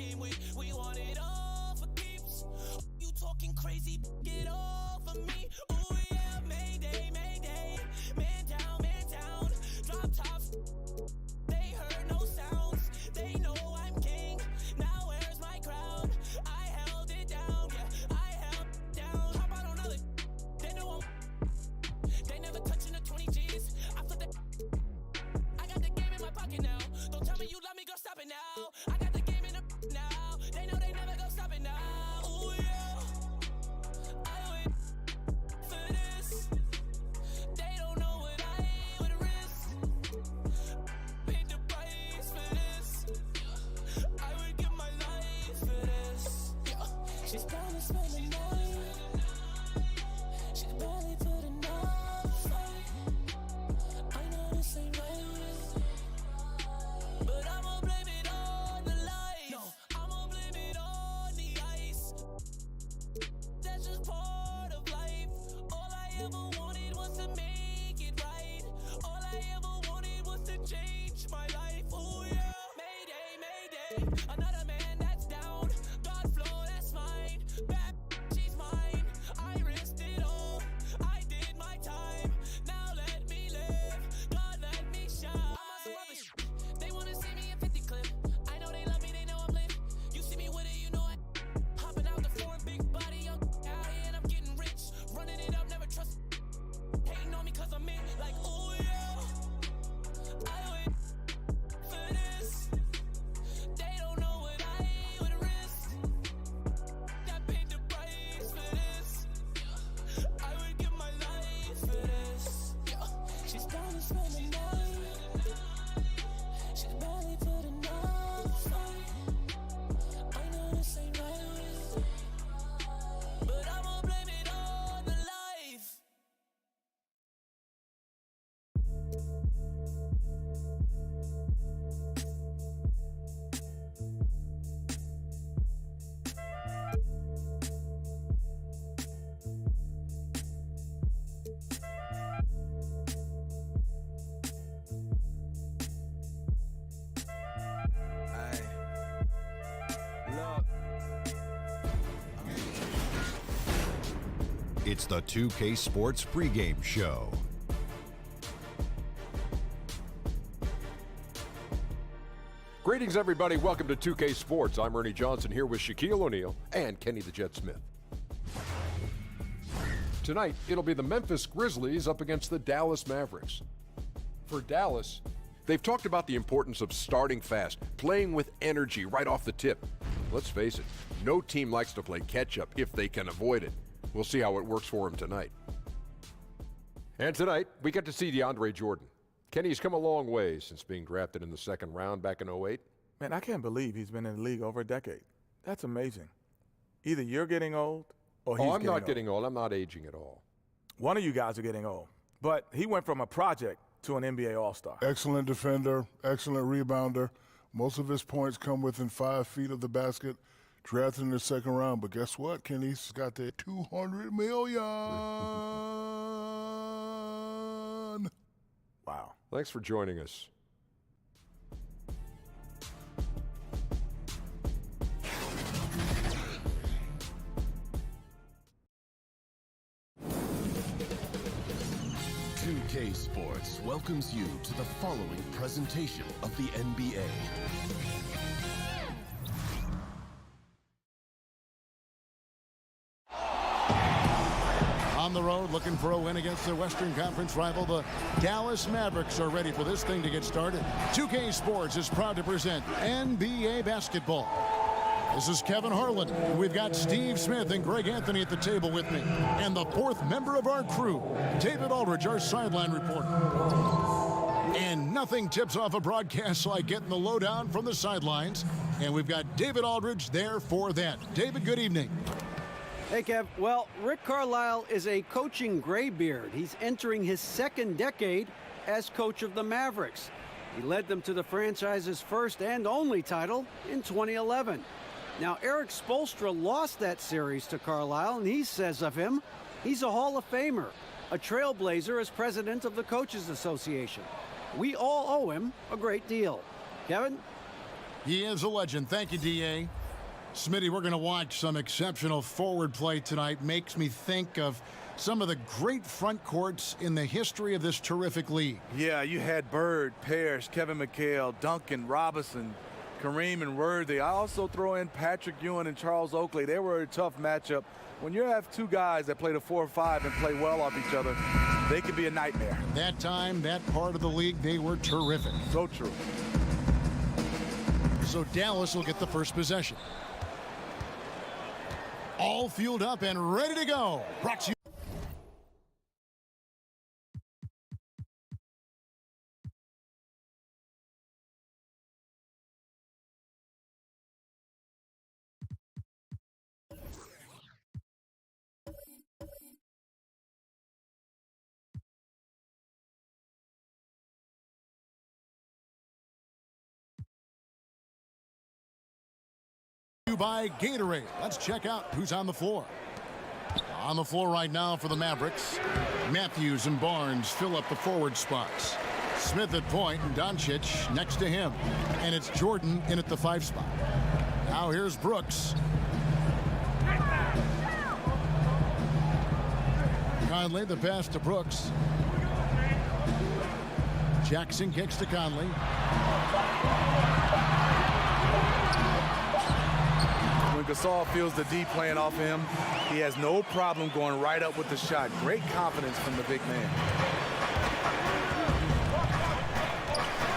game, we want it all for keeps. You talking crazy, get off of me. Ooh yeah, mayday, mayday. Man down, drop tops. They heard no sounds, they know I'm king. Now where's my crown? I held it down, yeah, I held it down. How about another? They know they never touching the 20 G's. I flip that. I got the game in my pocket now. Don't tell me you love me, girl, stop it now. I got the game in the now. They know they never go stop it now. Ooh yeah, I wait for this. They don't know what I would risk. Paid the price for this. I would give my life for this. Yeah. She's bound to spend the night. She's barely put enough fight. I know this ain't right, but I'ma blame it on the lights. No, I'ma blame it on the ice. That's just part of life. All I ever wanted was to make it right. All I ever wanted was to change my life. Ooh yeah, mayday, mayday. Another man that's down. God flow, that's mine. Bad, she's mine. I risked it all. I did my time. Now let me live. God let me shine. I'm on some other shit. They wanna see me in 50 clip. I know they love me, they know I'm lit. You see me with it, you know it. Hopping out the floor, big body, young out here, and I'm getting rich. Running it up, never trust. Hating on me cause I'm in. Like, ooh yeah, I wait for this. They don't know what I would risk. I paid the price for this. I would give my life for this. Yeah. She's down to spend the night. She's barely put enough fight. I know this ain't right, but I'ma blame it on the life. Hey, look. It's the 2K Sports pregame show. Greetings, everybody. Welcome to 2K Sports. I'm Ernie Johnson here with Shaquille O'Neal and Kenny the Jet Smith. Tonight, it'll be the Memphis Grizzlies up against the Dallas Mavericks. For Dallas, they've talked about the importance of starting fast, playing with energy right off the tip. Let's face it, no team likes to play catch-up if they can avoid it. We'll see how it works for him tonight. And tonight, we get to see DeAndre Jordan. Kenny's come a long way since being drafted in the second round back in 08. Man, I can't believe he's been in the league over a decade. That's amazing. Either you're getting old or he's I'm not getting old. I'm not aging at all. One of you guys are getting old. But he went from a project to an NBA All-Star. Excellent defender, excellent rebounder. Most of his points come within 5 feet of the basket. Drafted in the second round, but guess what? Kenny's got that $200 million. Wow. Thanks for joining us. K Sports welcomes you to the following presentation of the NBA. On the road, looking for a win against their Western Conference rival, the Dallas Mavericks are ready for this thing to get started. 2K Sports is proud to present NBA basketball. This is Kevin Harlan. We've got Steve Smith and Greg Anthony at the table with me. And the fourth member of our crew, David Aldridge, our sideline reporter. And nothing tips off a broadcast like getting the lowdown from the sidelines. And we've got David Aldridge there for that. David, good evening. Hey, Kev. Well, Rick Carlisle is a coaching graybeard. He's entering his second decade as coach of the Mavericks. He led them to the franchise's first and only title in 2011. Now, Eric Spoelstra lost that series to Carlisle, and he says of him, he's a Hall of Famer, a trailblazer as president of the Coaches Association. We all owe him a great deal. Kevin? He is a legend. Thank you, D.A. Smitty, we're going to watch some exceptional forward play tonight. Makes me think of some of the great front courts in the history of this terrific league. Yeah, you had Bird, Parrish, Kevin McHale, Duncan, Robinson, Kareem, and Worthy. I also throw in Patrick Ewing and Charles Oakley. They were a tough matchup. When you have two guys that play the 4 or 5 and play well off each other, they can be a nightmare. That time, that part of the league, they were terrific. So true. So Dallas will get the first possession. All fueled up and ready to go. Brought to you. By Gatorade. Let's check out who's on the floor. On the floor right now for the Mavericks, Matthews and Barnes fill up the forward spots. Smith at point and Doncic next to him. And it's Jordan in at the 5 spot. Now here's Brooks. Conley, the pass to Brooks. Jackson kicks to Conley. When Gasol feels the D playing off him, he has no problem going right up with the shot. Great confidence from the big man.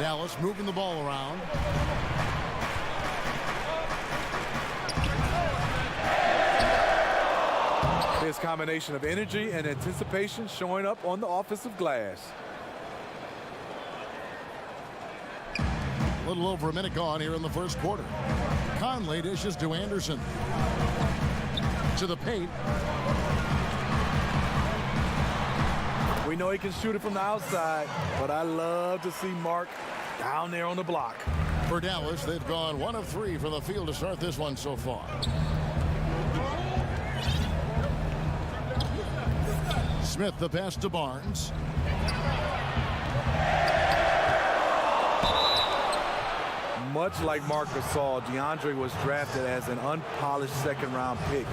Dallas moving the ball around. His combination of energy and anticipation showing up on the offensive glass. A little over a minute gone here in the first quarter. Conley dishes to Anderson. To the paint. We know he can shoot it from the outside, but I love to see Mark down there on the block. For Dallas, they've gone 1 of 3 from the field to start this one so far. Smith the pass to Barnes. Much like Marc Gasol, DeAndre was drafted as an unpolished second-round pick.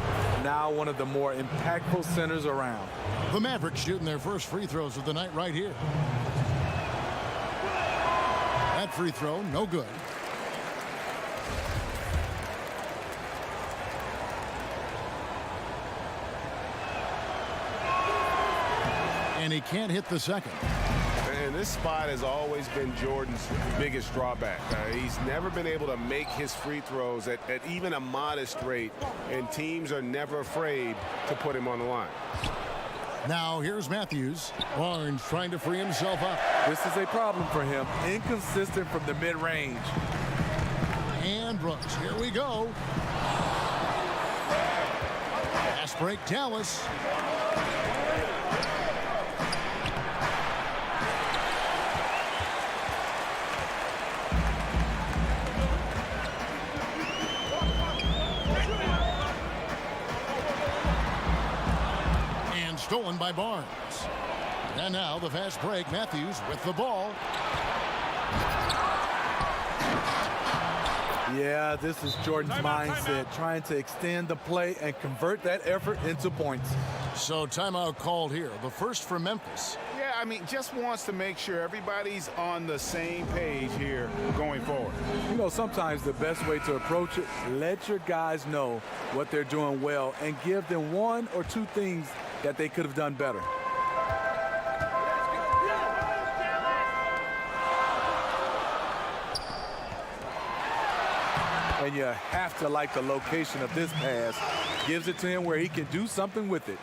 Now one of the more impactful centers around. The Mavericks shooting their first free throws of the night right here. That free throw, no good. And he can't hit the second. And this spot has always been Jordan's biggest drawback. He's never been able to make his free throws at even a modest rate, and teams are never afraid to put him on the line. Now here's Matthews. Barnes trying to free himself up. This is a problem for him. Inconsistent from the mid-range. And Brooks, here we go. Fast break, Dallas. Stolen by Barnes. And now the fast break. Matthews with the ball. Yeah, this is Jordan's mindset, trying to extend the play and convert that effort into points. So timeout called here. The first for Memphis. Yeah, I mean, just wants to make sure everybody's on the same page here going forward. You know, sometimes the best way to approach it, let your guys know what they're doing well and give them 1 or 2 things that they could have done better. And you have to like the location of this pass. Gives it to him where he can do something with it.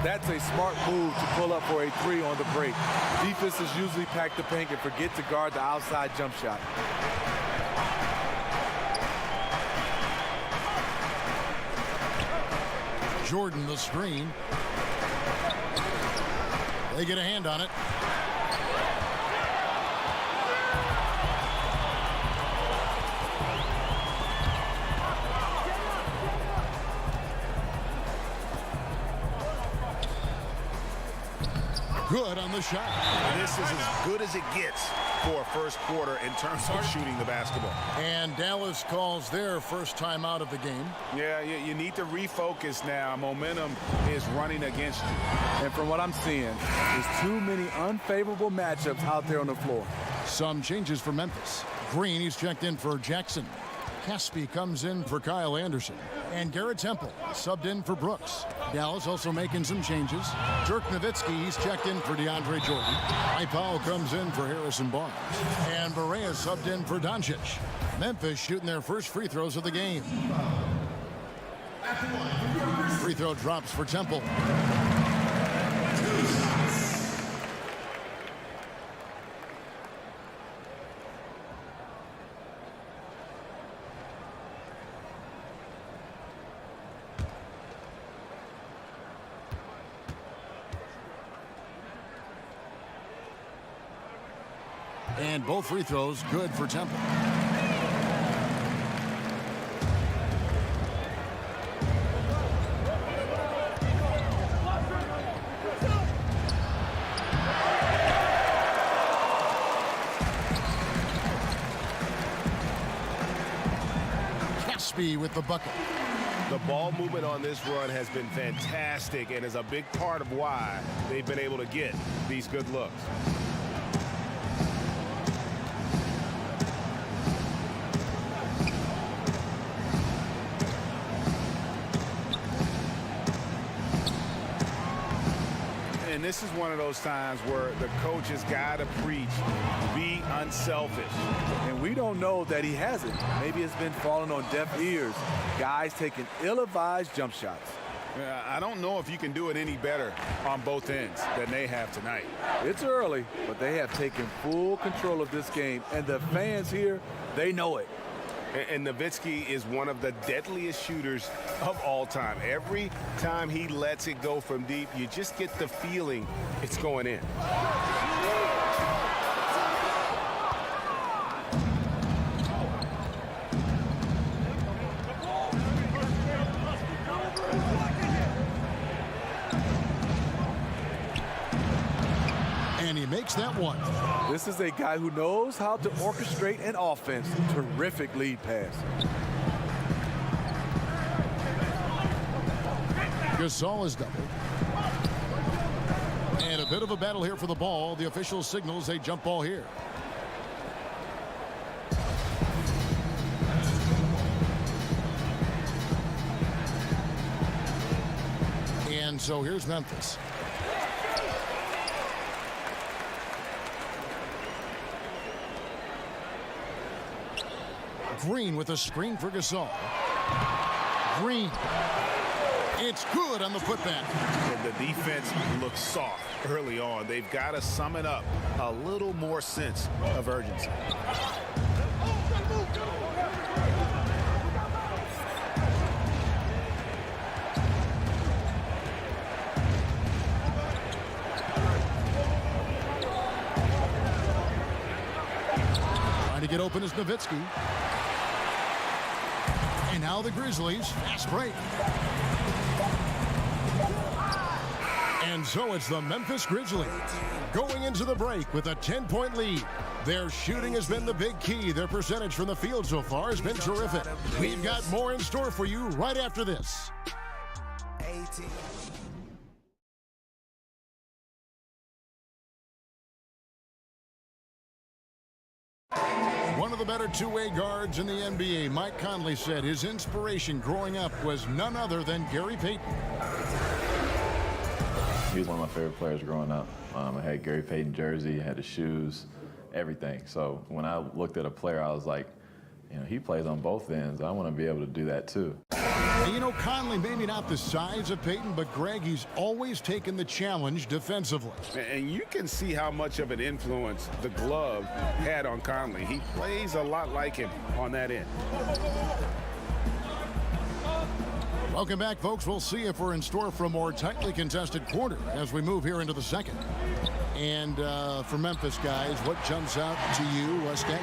That's a smart move to pull up for a 3 on the break. Defenses usually pack the paint and forget to guard the outside jump shot. Jordan the screen. They get a hand on it. Good on the shot. This is as good as it gets for a first quarter in terms of shooting the basketball. And Dallas calls their first time out of the game. Yeah, you need to refocus now. Momentum is running against you. And from what I'm seeing, there's too many unfavorable matchups out there on the floor. Some changes for Memphis. Green, he's checked in for Jackson. Caspi comes in for Kyle Anderson. And Garrett Temple subbed in for Brooks. Dallas also making some changes. Dirk Nowitzki, he's checked in for DeAndre Jordan. Ipao comes in for Harrison Barnes. And Barea subbed in for Doncic. Memphis shooting their first free throws of the game. Free throw drops for Temple. And both free throws good for Temple. Caspi with the bucket. The ball movement on this run has been fantastic and is a big part of why they've been able to get these good looks. And this is one of those times where the coach has got to preach, be unselfish. And we don't know that he hasn't. Maybe it's been falling on deaf ears. Guys taking ill-advised jump shots. I don't know if you can do it any better on both ends than they have tonight. It's early, but they have taken full control of this game. And the fans here, they know it. And Nowitzki is one of the deadliest shooters of all time. Every time he lets it go from deep, you just get the feeling it's going in. And he makes that one. This is a guy who knows how to orchestrate an offense. Terrific lead pass. Gasol is doubled. And a bit of a battle here for the ball. The official signals a jump ball here. And so here's Memphis. Green with a screen for Gasol. Green. It's good on the putback. And the defense looks soft early on. They've got to sum it up. A little more sense of urgency. Trying to get open is Nowitzki. And now the Grizzlies, fast break. And so it's the Memphis Grizzlies going into the break with a 10-point lead. Their shooting has been the big key. Their percentage from the field so far has been terrific. We've got more in store for you right after this. One of the better two-way guards in the NBA, Mike Conley, said his inspiration growing up was none other than Gary Payton. He was one of my favorite players growing up. I had Gary Payton jersey, had his shoes, everything. So when I looked at a player, I was like, you know, he plays on both ends. I want to be able to do that too. And you know, Conley, maybe not the size of Payton, but Greg, he's always taken the challenge defensively. And you can see how much of an influence the glove had on Conley. He plays a lot like him on that end. Welcome back, folks. We'll see if we're in store for a more tightly contested quarter as we move here into the second. And for Memphis guys, what jumps out to you, Westgate?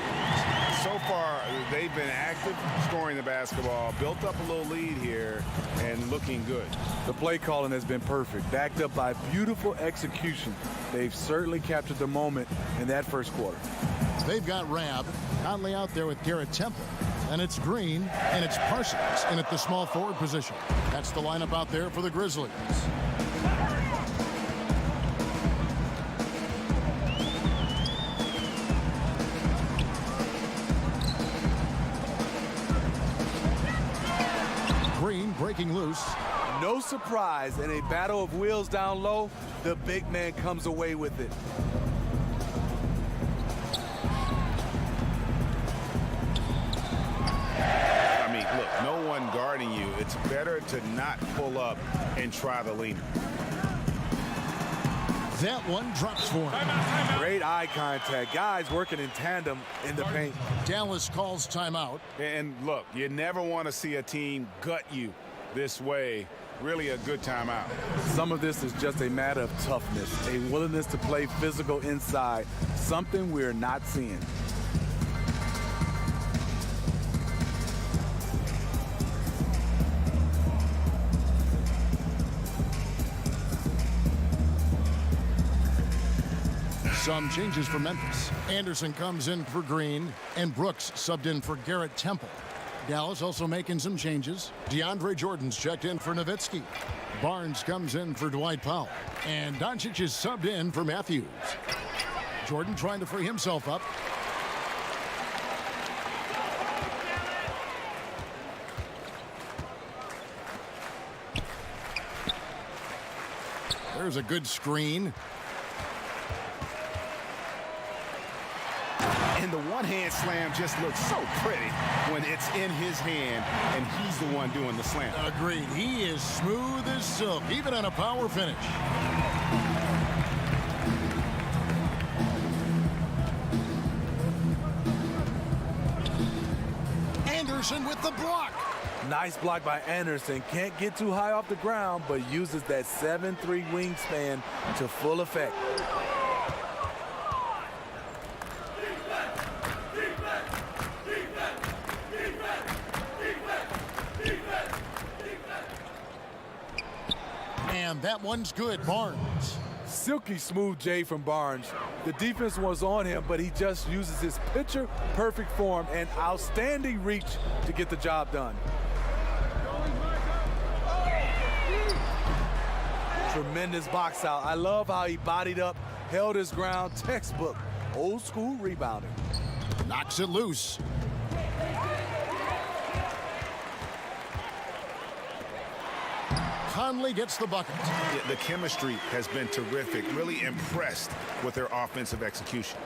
So far, they've been active, scoring the basketball, built up a little lead here, and looking good. The play calling has been perfect, backed up by beautiful execution. They've certainly captured the moment in that first quarter. They've got Rab, Conley out there with Garrett Temple, and it's Green, and it's Parsons in at the small forward position. That's the lineup out there for the Grizzlies. Green breaking loose. No surprise, in a battle of wheels down low, the big man comes away with it. I mean, look, no one guarding you. It's better to not pull up and try the leaner. That one drops for him. Great eye contact. Guys working in tandem in the paint. Dallas calls timeout. And look, you never want to see a team gut you this way. Really a good timeout. Some of this is just a matter of toughness, a willingness to play physical inside, something we're not seeing. Some changes for Memphis. Anderson comes in for Green, and Brooks subbed in for Garrett Temple. Dallas also making some changes. DeAndre Jordan's checked in for Nowitzki. Barnes comes in for Dwight Powell. And Doncic is subbed in for Matthews. Jordan trying to free himself up. There's a good screen. And the one-hand slam just looks so pretty when it's in his hand and he's the one doing the slam. Agreed. He is smooth as silk, even on a power finish. Anderson with the block. Nice block by Anderson. Can't get too high off the ground, but uses that 7'3" wingspan to full effect. And that one's good. Barnes. Silky smooth J from Barnes. The defense was on him, but he just uses his picture-perfect form and outstanding reach to get the job done. Tremendous box out. I love how he bodied up, held his ground. Textbook, old school rebounding. Knocks it loose. Conley gets the bucket. Yeah, the chemistry has been terrific. Really impressed with their offensive execution.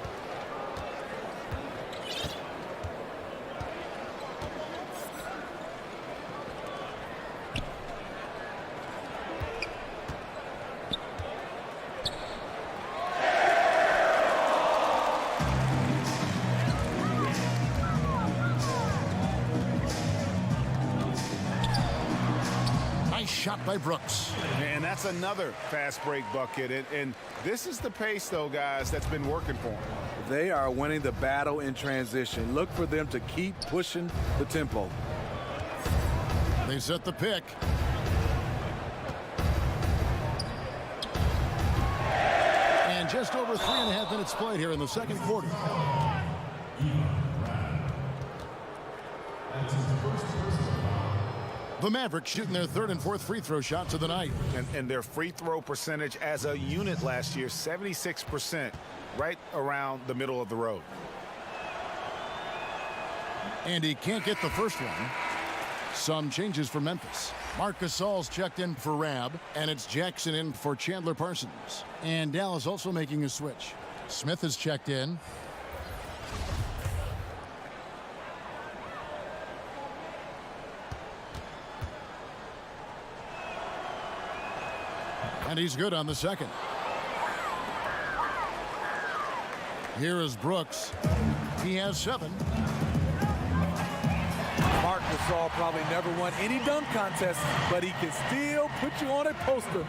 Shot by Brooks. And that's another fast break bucket. And this is the pace, though, guys, that's been working for them. They are winning the battle in transition. Look for them to keep pushing the tempo. They set the pick. And just over 3.5 minutes played here in the second quarter. The Mavericks shooting their third and fourth free throw shots of the night. And their free throw percentage as a unit last year, 76%, right around the middle of the road. And he can't get the first one. Some changes for Memphis. Marc Gasol's checked in for Rab, and it's Jackson in for Chandler Parsons. And Dallas also making a switch. Smith is checked in. And he's good on the second. Here is Brooks. He has 7. Marc Gasol probably never won any dunk contest, but he can still put you on a poster.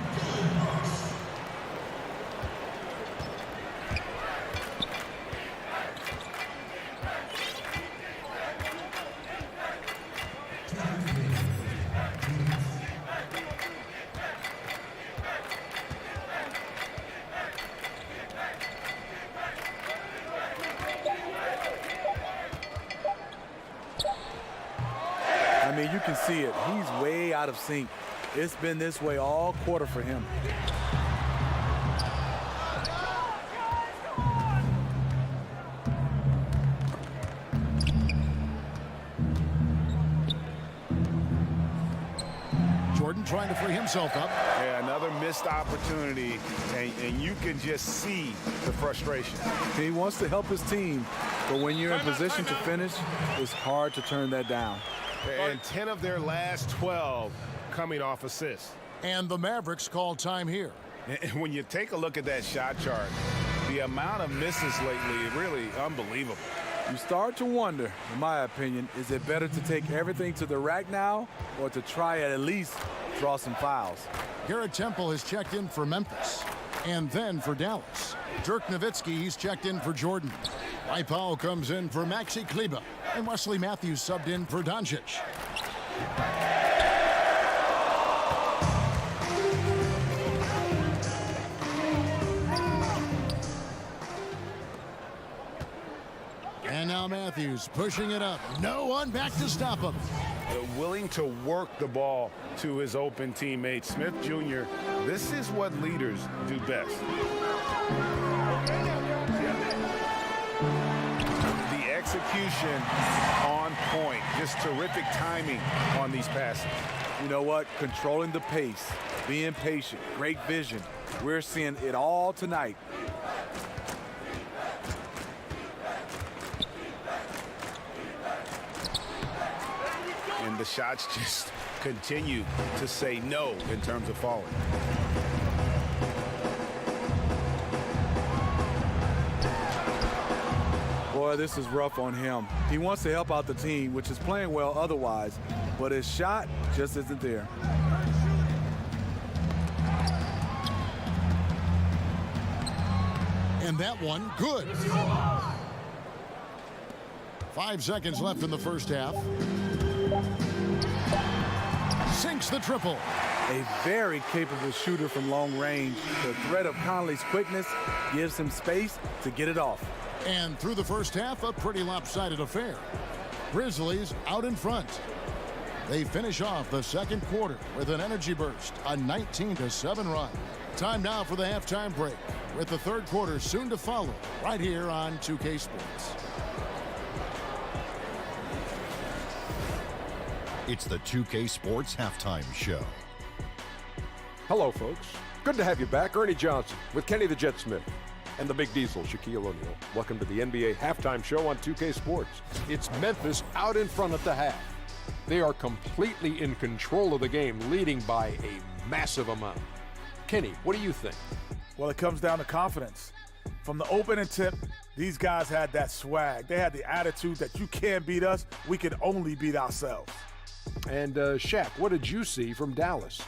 see it. He's way out of sync. It's been this way all quarter for him. Jordan trying to free himself up. Yeah, another missed opportunity, and you can just see the frustration. He wants to help his team, but when you're in position to finish, it's hard to turn that down. And 10 of their last 12 coming off assists. And the Mavericks call time here. And when you take a look at that shot chart, the amount of misses lately is really unbelievable. You start to wonder, in my opinion, is it better to take everything to the rack now or to try at least draw some fouls? Garrett Temple has checked in for Memphis and then for Dallas. Dirk Nowitzki, he's checked in for Jordan. Mike Powell comes in for Maxi Kleber. And Wesley Matthews subbed in for Doncic. And now Matthews pushing it up. No one back to stop him. Willing to work the ball to his open teammate. Smith Jr., this is what leaders do best. The execution on point. Just terrific timing on these passes. You know what? Controlling the pace, being patient, great vision. We're seeing it all tonight. And the shots just continue to say no in terms of falling. Boy, this is rough on him. He wants to help out the team, which is playing well otherwise, but his shot just isn't there. And that one, good. 5 seconds left in the first half. Sinks the triple. A very capable shooter from long range. The threat of Conley's quickness gives him space to get it off. And through the first half, a pretty lopsided affair. Grizzlies out in front. They finish off the second quarter with an energy burst, a 19-7 run. Time now for the halftime break, with the third quarter soon to follow, right here on 2K Sports. It's the 2K Sports Halftime Show. Hello, folks. Good to have you back. Ernie Johnson with Kenny the Jet Smith and the Big Diesel, Shaquille O'Neal. Welcome to the NBA Halftime Show on 2K Sports. It's Memphis out in front at the half. They are completely in control of the game, leading by a massive amount. Kenny, what do you think? Well, it comes down to confidence. From the opening tip, these guys had that swag. They had the attitude that you can't beat us, we can only beat ourselves. And Shaq, what did you see from Dallas?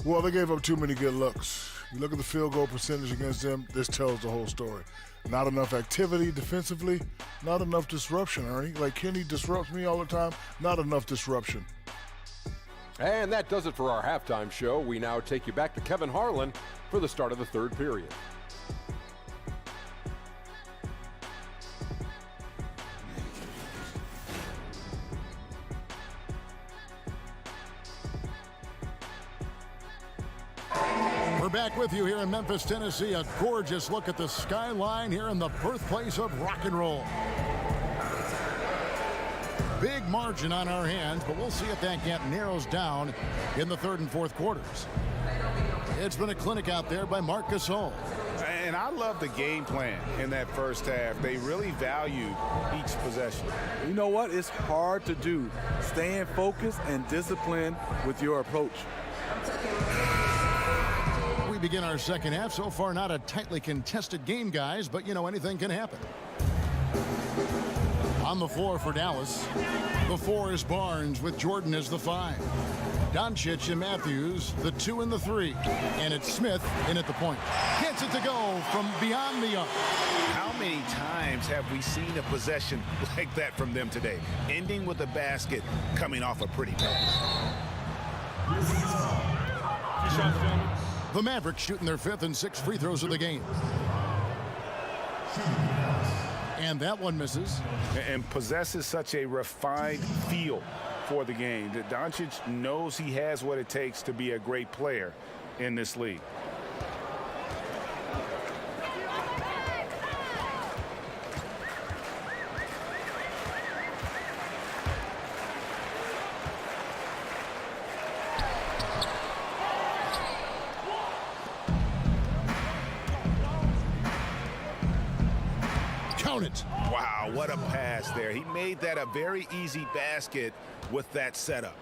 Well, they gave up too many good looks. You look at the field goal percentage against them, this tells the whole story. Not enough activity defensively, not enough disruption, Ernie. Like Kenny disrupts me all the time, not enough disruption. And that does it for our halftime show. We now take you back to Kevin Harlan for the start of the third period. We're back with you here in Memphis, Tennessee. A gorgeous look at the skyline here in the birthplace of rock and roll. Big margin on our hands, but we'll see if that gap narrows down in the third and fourth quarters. It's been a clinic out there by Marc Gasol. And I love the game plan in that first half. They really valued each possession. You know what? It's hard to do. Staying focused and disciplined with your approach. We begin our second half. So far, not a tightly contested game, guys, but, you know, anything can happen. On the floor for Dallas, the 4 is Barnes with Jordan as the 5. Doncic and Matthews, the 2 and the 3. And it's Smith in at the point. Gets it to go from beyond the arc. How many times have we seen a possession like that from them today? Ending with a basket, coming off a pretty pass. The Mavericks shooting their 5th and 6th free throws of the game. And that one misses. And possesses such a refined feel before the game. Doncic knows he has what it takes to be a great player in this league. Count it. Wow, what a pass there. He made that a very easy basket with that setup.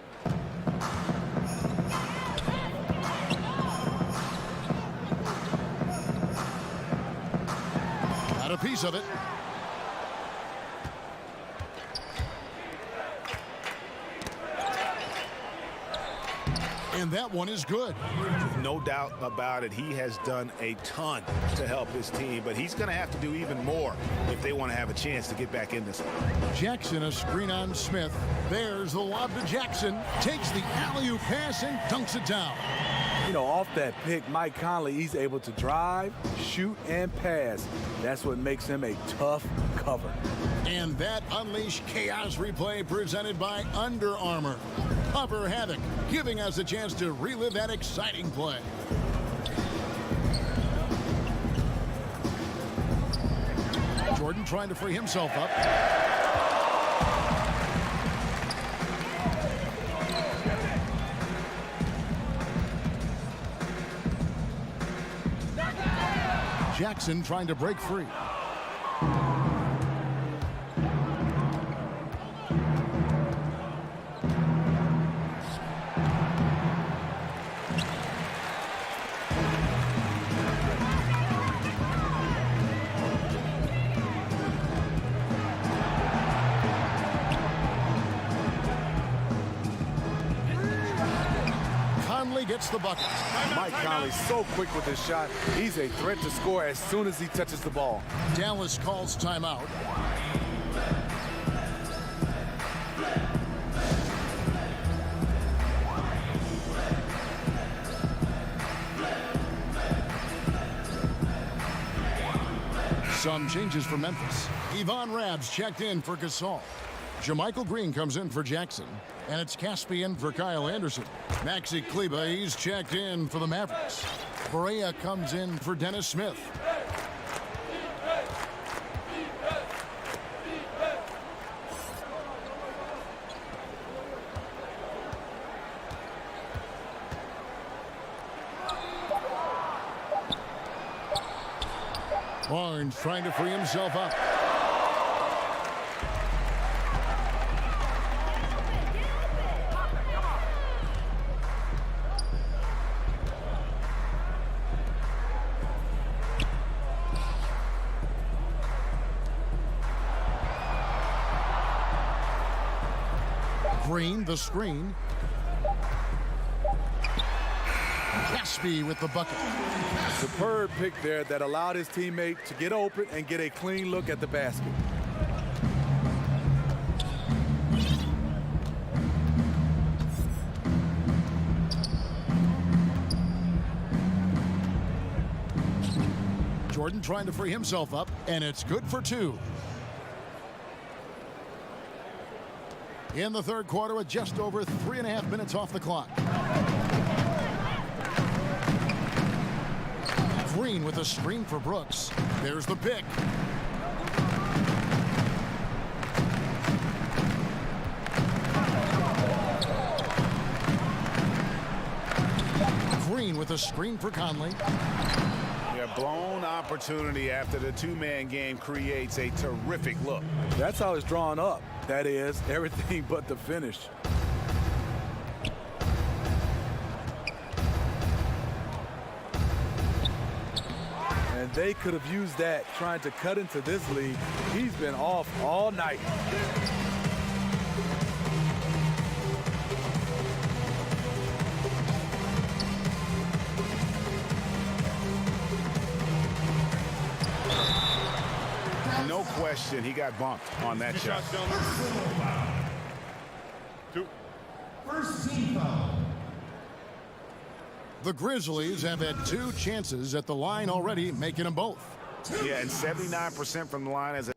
Got a piece of it. And that one is good. No doubt about it. He has done a ton to help his team, but he's going to have to do even more if they want to have a chance to get back in this one. Jackson, a screen on Smith. There's the lob to Jackson. Takes the alley-oop pass and dunks it down. You know, off that pick, Mike Conley, he's able to drive, shoot, and pass. That's what makes him a tough cover. And that Unleash Chaos replay presented by Under Armour. Cover Havoc, giving us a chance to relive that exciting play. Jordan trying to free himself up. Jackson trying to break free. Gets the bucket. Mike Conley so quick with his shot. He's a threat to score as soon as he touches the ball. Dallas calls timeout. Some changes for Memphis. Yvonne Rabs checked in for Gasol. Jermichael Green comes in for Jackson. And it's Caspian for Kyle Anderson. Maxi Kleber, he's checked in for the Mavericks. Barea comes in for Dennis Smith. Barnes trying to free himself up. Green, the screen. Caspi with the bucket. Superb pick there that allowed his teammate to get open and get a clean look at the basket. Jordan trying to free himself up, and it's good for two. In the third quarter with just over 3.5 minutes off the clock. Green with a screen for Brooks. There's the pick. Green with a screen for Conley. A blown opportunity after the two-man game creates a terrific look. That's how it's drawn up. That is, everything but the finish. And they could have used that trying to cut into this league. He's been off all night. No question, he got bumped on that shot. First team foul. The Grizzlies have had 2 chances at the line already, making them both. Yeah, and 79% from the line as a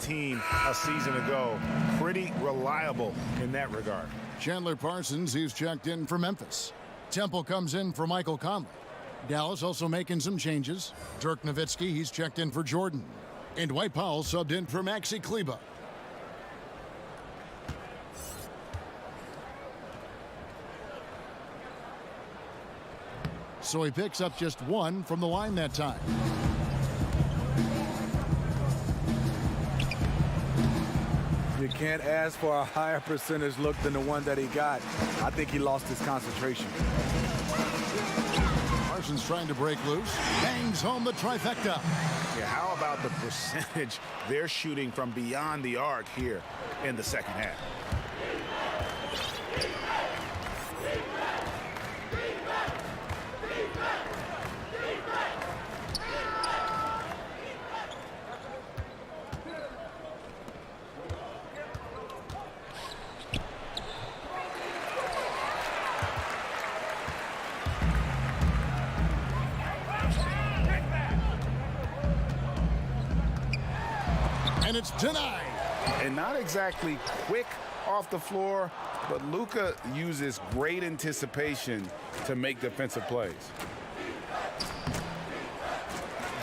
team a season ago. Pretty reliable in that regard. Chandler Parsons, he's checked in for Memphis. Temple comes in for Michael Conley. Dallas also making some changes. Dirk Nowitzki, he's checked in for Jordan. And Dwight Powell subbed in for Maxi Kleba. So he picks up just one from the line that time. You can't ask for a higher percentage look than the one that he got. I think he lost his concentration. Parsons trying to break loose. Bangs home the trifecta. Yeah, how about the percentage they're shooting from beyond the arc here in the second half? And it's denied. And not exactly quick off the floor, but Luka uses great anticipation to make defensive plays.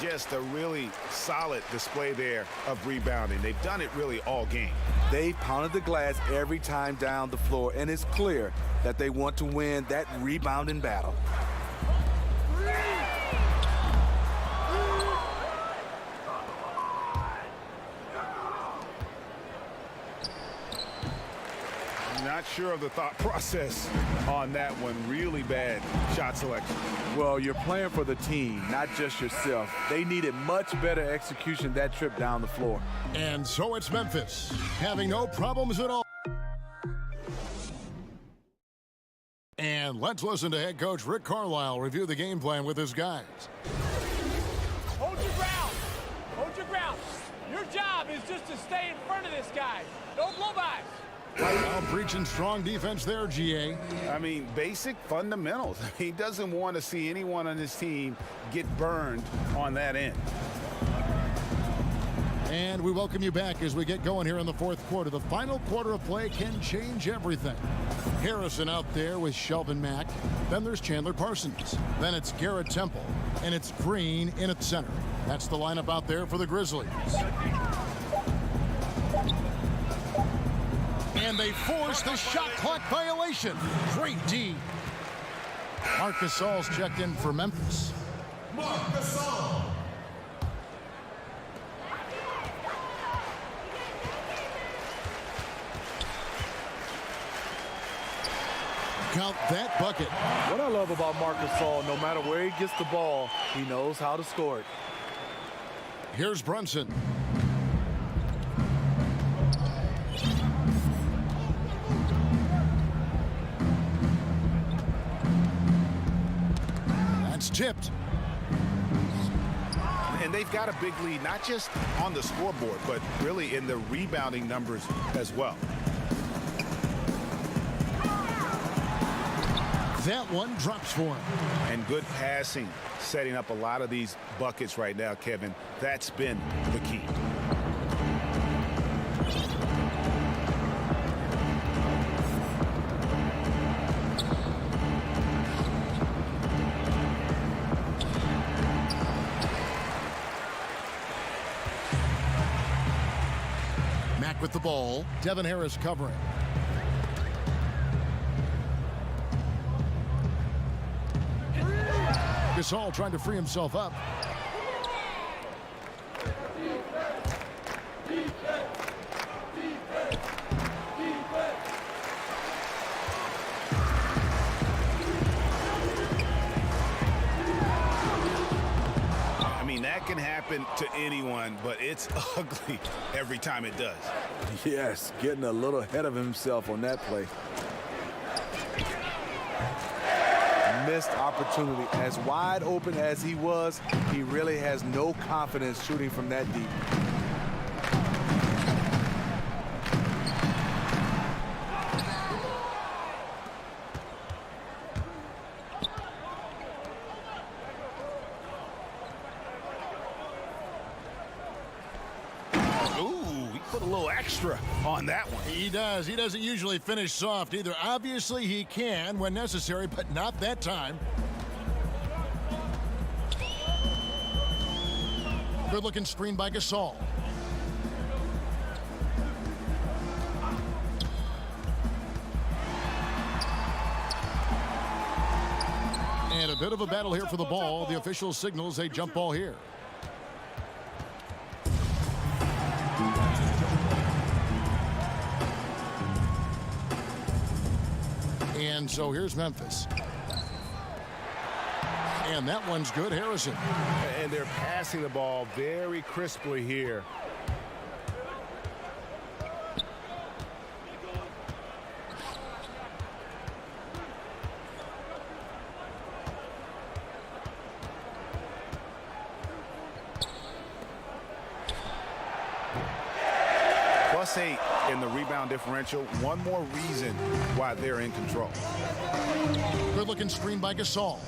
Just a really solid display there of rebounding. They've done it really all game. They pounded the glass every time down the floor, and it's clear that they want to win that rebounding battle. Not sure of the thought process on that one. Really bad shot selection. Well, you're playing for the team, not just yourself. They needed much better execution that trip down the floor. And so it's Memphis, having no problems at all. And let's listen to head coach Rick Carlisle review the game plan with his guys. Hold your ground. Hold your ground. Your job is just to stay in front of this guy. Don't blow by. Now preaching strong defense there, GA. I mean, basic fundamentals. He doesn't want to see anyone on his team get burned on that end. And we welcome you back as we get going here in the fourth quarter. The final quarter of play can change everything. Harrison out there with Shelvin Mack. Then there's Chandler Parsons. Then it's Garrett Temple. And it's Green in at center. That's the lineup out there for the Grizzlies. And they force the shot clock violation. Great D. Marc Gasol's checked in for Memphis. Marc Gasol. Count that bucket. What I love about Marc Gasol, no matter where he gets the ball, he knows how to score it. Here's Brunson. That's tipped. And they've got a big lead, not just on the scoreboard, but really in the rebounding numbers as well. That one drops for him. And good passing, setting up a lot of these buckets right now, Kevin. That's been the key. Mack with the ball. Devin Harris covering. Gasol trying to free himself up. I mean, that can happen to anyone, but it's ugly every time it does. Yes, getting a little ahead of himself on that play. Missed opportunity. As wide open as he was, he really has no confidence shooting from that deep. put a little extra on that one. He does. He doesn't usually finish soft either. Obviously, he can when necessary, but not that time. Good-looking screen by Gasol. And a bit of a battle here for the ball. The official signals a jump ball here. And so here's Memphis. And that one's good, Harrison. And they're passing the ball very crisply here. +8 in the rebound differential. One more reason why they're in control. Good-looking screen by Gasol.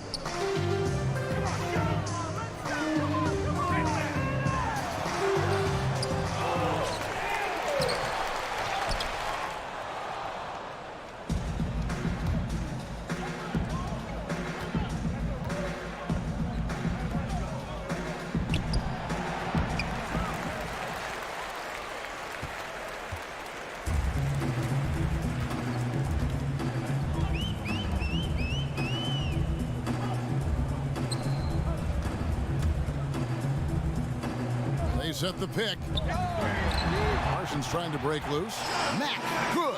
Set the pick. Parsons trying to break loose. Mack, good.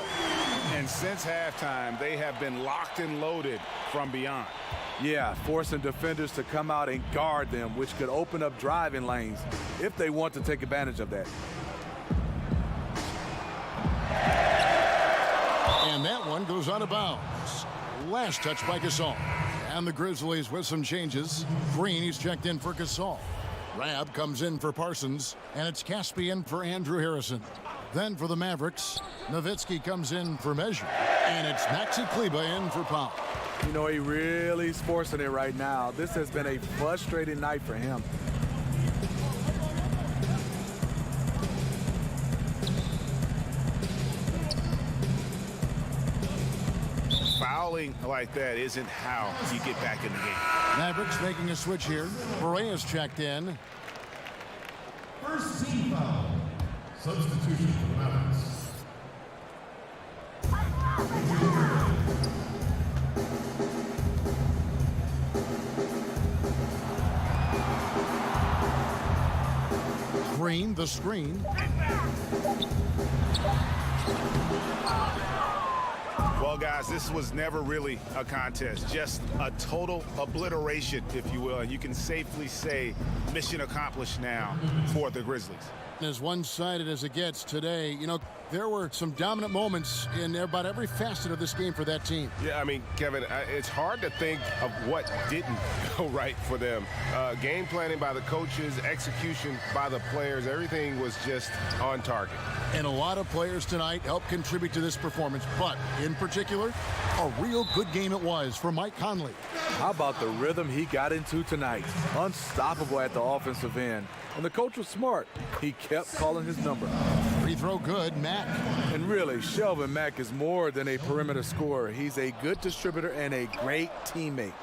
And since halftime, they have been locked and loaded from beyond. Yeah, forcing defenders to come out and guard them, which could open up driving lanes if they want to take advantage of that. And that one goes out of bounds. Last touch by Gasol. And the Grizzlies with some changes. Green, he's checked in for Gasol. Rab comes in for Parsons, and it's Caspian for Andrew Harrison. Then for the Mavericks, Nowitzki comes in for Measure, and it's Maxi Kleber in for Powell. You know, he really is forcing it right now. This has been a frustrating night for him. Fouling like that isn't how you get back in the game. Mavericks making a switch here. Boreas checked in. First team foul. Substitution for the Mavericks. Green, the screen. Well, guys, this was never really a contest, just a total obliteration, if you will. And you can safely say mission accomplished now for the Grizzlies. As one-sided as it gets today, you know, there were some dominant moments in about every facet of this game for that team. Yeah, I mean, Kevin, it's hard to think of what didn't go right for them. Game planning by the coaches, execution by the players, everything was just on target. And a lot of players tonight helped contribute to this performance, but in particular, a real good game it was for Mike Conley. How about the rhythm he got into tonight? Unstoppable at the offensive end. And the coach was smart. He kept calling his number. Free throw good, Mack. And really, Shelvin Mack is more than a perimeter scorer. He's a good distributor and a great teammate.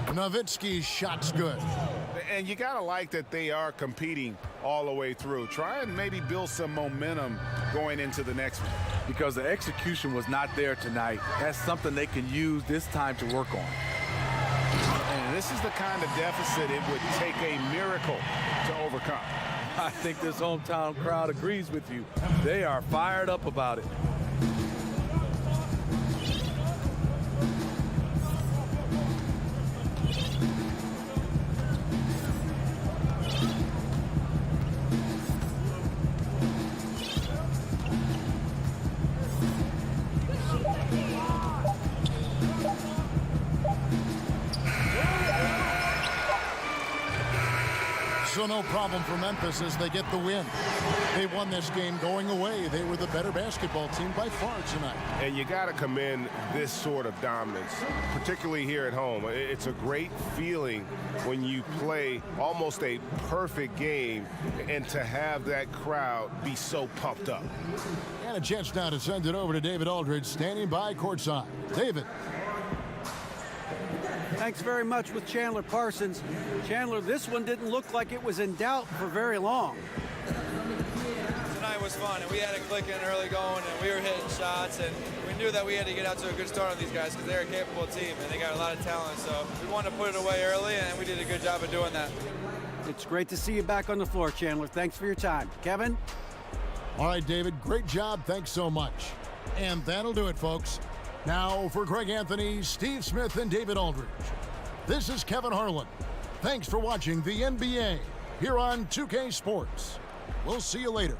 Nowitzki's shot's good. And you got to like that they are competing all the way through. Try and maybe build some momentum going into the next one. Because the execution was not there tonight. That's something they can use this time to work on. And this is the kind of deficit it would take a miracle to overcome. I think this hometown crowd agrees with you. They are fired up about it. So no problem for Memphis as they get the win. They won this game going away. They were the better basketball team by far tonight. And you got to commend this sort of dominance, particularly here at home. It's a great feeling when you play almost a perfect game and to have that crowd be so pumped up. And a chance now to send it over to David Aldridge, standing by courtside. David. Thanks very much with Chandler Parsons. Chandler, this one didn't look like it was in doubt for very long. Tonight was fun, and we had it clicking early going, and we were hitting shots, and we knew that we had to get out to a good start on these guys because they're a capable team, and they got a lot of talent, so we wanted to put it away early, and we did a good job of doing that. It's great to see you back on the floor, Chandler. Thanks for your time. Kevin? All right, David, great job. Thanks so much. And that'll do it, folks. Now, for Greg Anthony, Steve Smith, and David Aldridge, this is Kevin Harlan. Thanks for watching the NBA here on 2K Sports. We'll see you later.